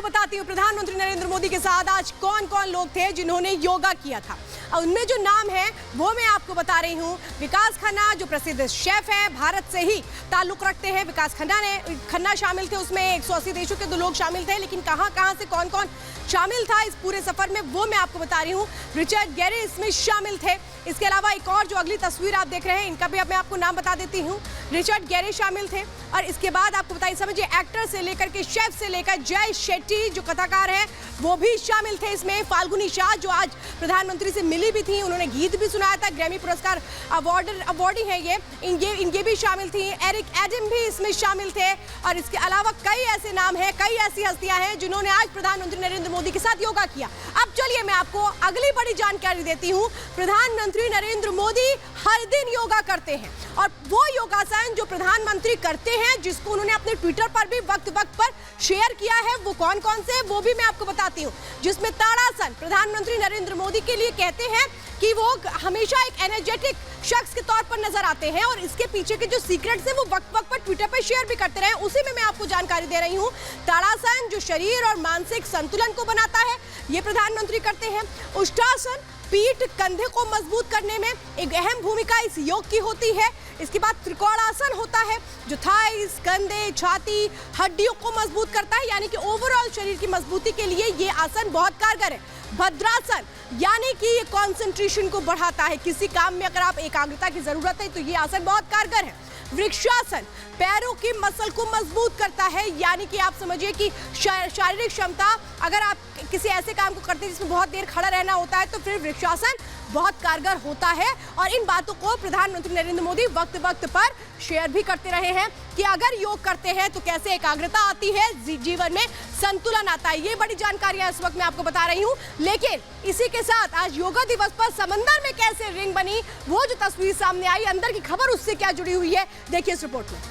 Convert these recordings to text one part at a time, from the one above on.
बताती हूँ प्रधानमंत्री नरेंद्र मोदी के साथ आज कौन कौन लोग थे जिन्होंने योगा किया था। उनमें जो नाम है वो मैं आपको बता रही हूँ। विकास खन्ना जो प्रसिद्ध शेफ है, भारत से ही ताल्लुक रखते हैं। विकास खन्ना शामिल थे, उसमें 180 देशों के 2 लोग शामिल थे, लेकिन कहां से कौन कौन शामिल था इस पूरे सफर में वो मैं आपको बता रही हूँ। रिचर्ड गैरी इसमें शामिल थे। इसके अलावा एक और जो अगली तस्वीर आप देख रहे हैं, इनका भी अब मैं आपको नाम बता देती हूँ। रिचर्ड गैरी शामिल थे और इसके बाद आपको बताइए, समझिए एक्टर से लेकर के शेफ से लेकर जय शेट्टी जो कथाकार है वो भी शामिल थे इसमें। फाल्गुनी शाह जो आज प्रधानमंत्री से मिली भी थी, उन्होंने गीत भी सुनाया था। ग्रैमी पुरस्कार अवार्डी है ये, इनके भी शामिल थी। एरिक एडम भी इसमें शामिल थे और इसके अलावा कई ऐसे नाम हैं, कई ऐसी हस्तियां हैं जिन्होंने आज प्रधानमंत्री नरेंद्र मोदी के साथ योगा किया। अब चलिए मैं आपको अगली बड़ी जानकारी देती हूँ। प्रधानमंत्री नरेंद्र मोदी हर दिन योगा करते हैं और वो योगासन जो प्रधानमंत्री करते हैं, जिसको उन्होंने अपने ट्विटर पर भी वक्त पर शेयर किया है, वो कौन कौन से वो भी मैं आपको बताती हूँ। जिसमें ताड़ासन प्रधानमंत्री नरेंद्र मोदी के लिए कहते हैं कि वो हमेशा एक एनर्जेटिक शख्स के तौर पर नजर आते हैं और इसके पीछे के जो सीक्रेट्स हैं वो वक्त पर ट्विटर पर शेयर भी करते रहे, उसी में मैं आपको जानकारी दे रही हूँ। ताड़ासन जो शरीर और मानसिक संतुलन को बनाता है, ये प्रधानमंत्री करते हैं। उष्टासन पीठ कंधे को मजबूत करने में एक अहम भूमिका इस योग की होती है। इसके बाद त्रिकोणासन होता है जो थाइस, कंधे, छाती, हड्डियों को मजबूत करता है, यानी कि ओवरऑल शरीर की मजबूती के लिए ये आसन बहुत कारगर है। भद्रासन यानी कि ये कंसंट्रेशन को बढ़ाता है, किसी काम में अगर आप एकाग्रता की जरूरत है तो ये आसन बहुत कारगर है। वृक्षासन पैरों की मसल को मजबूत करता है, यानी कि आप समझिए कि शारीरिक क्षमता, अगर आप किसी ऐसे काम को करते हैं जिसमें बहुत देर खड़ा रहना होता है तो फिर वृक्षासन बहुत कारगर होता है। और इन बातों को प्रधानमंत्री नरेंद्र मोदी वक्त पर शेयर भी करते रहे हैं कि अगर योग करते हैं तो कैसे एकाग्रता आती है, जीवन में संतुलन आता है। ये बड़ी जानकारियां इस वक्त मैं आपको बता रही हूं। लेकिन इसी के साथ आज योगा दिवस पर समंदर में कैसे रिंग बनी, वो जो तस्वीर सामने आई, अंदर की खबर उससे क्या जुड़ी हुई है, देखिए इस रिपोर्ट में।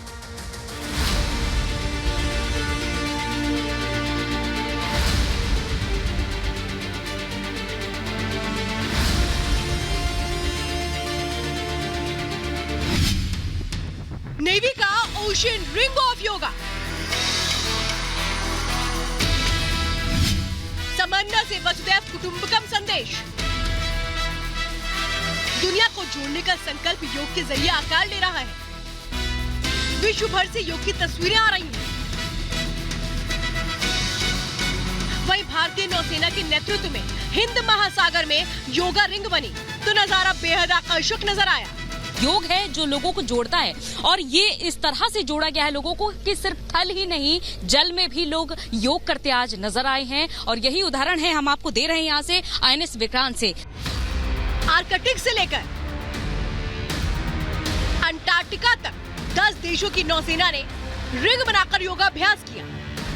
नेवी का ओशन रिंग ऑफ योगा, समंदर से वसुधैव कुटुंबकम संदेश। दुनिया को जोड़ने का संकल्प योग के जरिए आकार ले रहा है। विश्व भर से योग की तस्वीरें आ रही हैं। वहीं भारतीय नौसेना के नेतृत्व में हिंद महासागर में योगा रिंग बनी तो नजारा बेहद आकर्षक नजर आया। योग है जो लोगों को जोड़ता है और ये इस तरह से जोड़ा गया है लोगों को कि सिर्फ थल ही नहीं, जल में भी लोग योग करते आज नजर आए हैं। और यही उदाहरण है हम आपको दे रहे हैं यहाँ से INS विक्रांत से। आर्कटिक से लेकर अंटार्कटिका तक 10 देशों की नौसेना ने रिंग बनाकर योगाभ्यास किया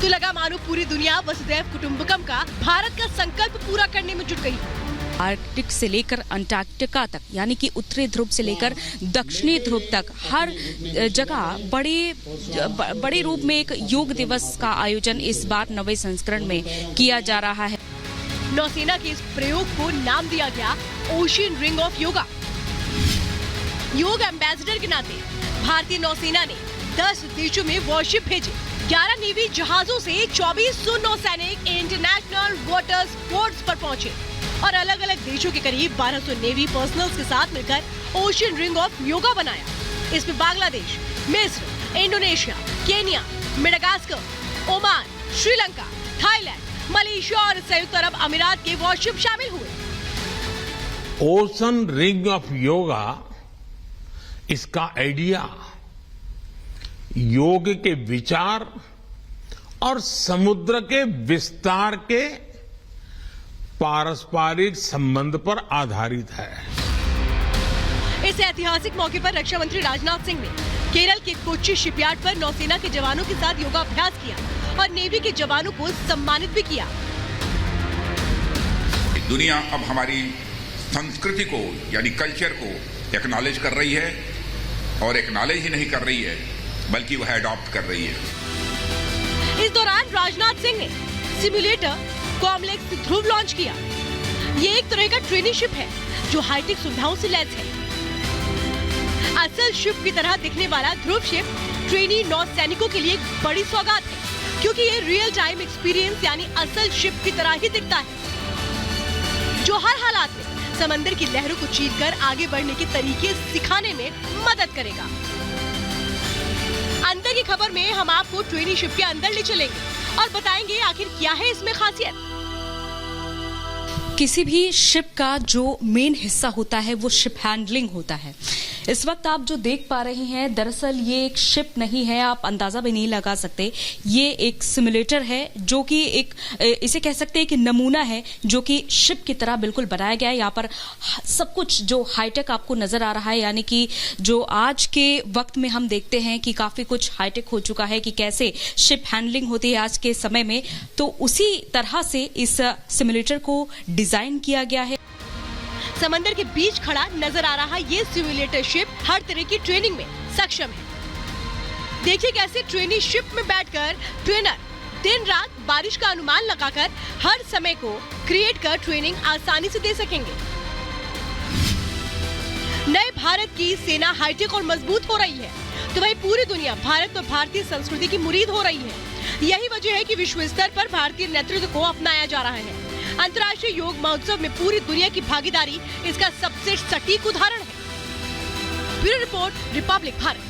तो लगा मानो पूरी दुनिया वसुधैव कुटुंबकम का, भारत का संकल्प पूरा करने में जुट गई। आर्कटिक से लेकर अंटार्कटिका तक, यानी कि उत्तरी ध्रुव से लेकर दक्षिणी ध्रुव तक हर जगह बड़े रूप में एक योग दिवस का आयोजन इस बार 9वें संस्करण में किया जा रहा है। नौसेना के इस प्रयोग को नाम दिया गया ओशन रिंग ऑफ योगा। योग एम्बेसडर के नाते भारतीय नौसेना ने 10 देशों में वॉरशिप भेजे। 11 नेवी जहाजों से 2400 नौसैनिक इंटरनेशनल वाटर स्पोर्ट्स पर पहुंचे और अलग अलग देशों के करीब 1200 नेवी पर्सनल्स के साथ मिलकर ओशन रिंग ऑफ योगा बनाया। इसमें बांग्लादेश, मिस्र, Indonesia, Kenya, Madagascar, Oman, Sri Lanka, Thailand, Malaysia और संयुक्त अरब अमीरात के वॉरशिप शामिल हुए। ओशन रिंग ऑफ योगा, इसका आइडिया योग के विचार और समुद्र के विस्तार के पारस्परिक संबंध पर आधारित है। इस ऐतिहासिक मौके पर रक्षा मंत्री राजनाथ सिंह ने केरल के कोच्चि शिपयार्ड पर नौसेना के जवानों के साथ योगाभ्यास किया और नेवी के जवानों को सम्मानित भी किया। दुनिया अब हमारी संस्कृति को यानी कल्चर को एक्नॉलेज कर रही है और एक्नॉलेज ही नहीं कर रही है बल्कि वह अडॉप्ट कर रही है। इस दौरान राजनाथ सिंह ने सिम्युलेटर कॉम्प्लेक्स ध्रुव लॉन्च किया। ये एक तरह का ट्रेनिंग है जो हाईटेक सुविधाओं से लैस है। असल शिप की तरह दिखने वाला ध्रुव शिप ट्रेनी नौसैनिकों के लिए एक बड़ी सौगात है। क्योंकि ये रियल टाइम एक्सपीरियंस यानी असल शिप की तरह ही दिखता है, जो हर हालात में समंदर की लहरों को चीरकर आगे बढ़ने के तरीके सिखाने में मदद करेगा। अंदर की खबर में हम आपको ट्रेनीशिप के अंदर ले चलेंगे और बताएंगे आखिर क्या है इसमें खासियत। किसी भी शिप का जो मेन हिस्सा होता है वो शिप हैंडलिंग होता है। इस वक्त आप जो देख पा रहे हैं, दरअसल ये एक शिप नहीं है, आप अंदाजा भी नहीं लगा सकते। ये एक सिमुलेटर है जो कि एक इसे कह सकते हैं कि नमूना है जो कि शिप की तरह बिल्कुल बनाया गया है। यहाँ पर सब कुछ जो हाईटेक आपको नजर आ रहा है, यानी कि जो आज के वक्त में हम देखते हैं कि काफी कुछ हाईटेक हो चुका है कि कैसे शिप हैंडलिंग होती है आज के समय में, तो उसी तरह से इस सिमुलेटर को डिजाइन किया गया है। समंदर के बीच खड़ा नजर आ रहा ये सिमुलेटर शिप हर तरह की ट्रेनिंग में सक्षम है। देखिए कैसे ट्रेनी शिप में बैठकर ट्रेनर दिन रात बारिश का अनुमान लगाकर हर समय को क्रिएट कर ट्रेनिंग आसानी से दे सकेंगे। नए भारत की सेना हाईटेक और मजबूत हो रही है, तो वही पूरी दुनिया भारत और भारतीय संस्कृति की मुरीद हो रही है। यही वजह है कि विश्व स्तर पर भारतीय नेतृत्व को अपनाया जा रहा है। अंतर्राष्ट्रीय योग महोत्सव में पूरी दुनिया की भागीदारी इसका सबसे सटीक उदाहरण है। Bureau report, Republic Bharat.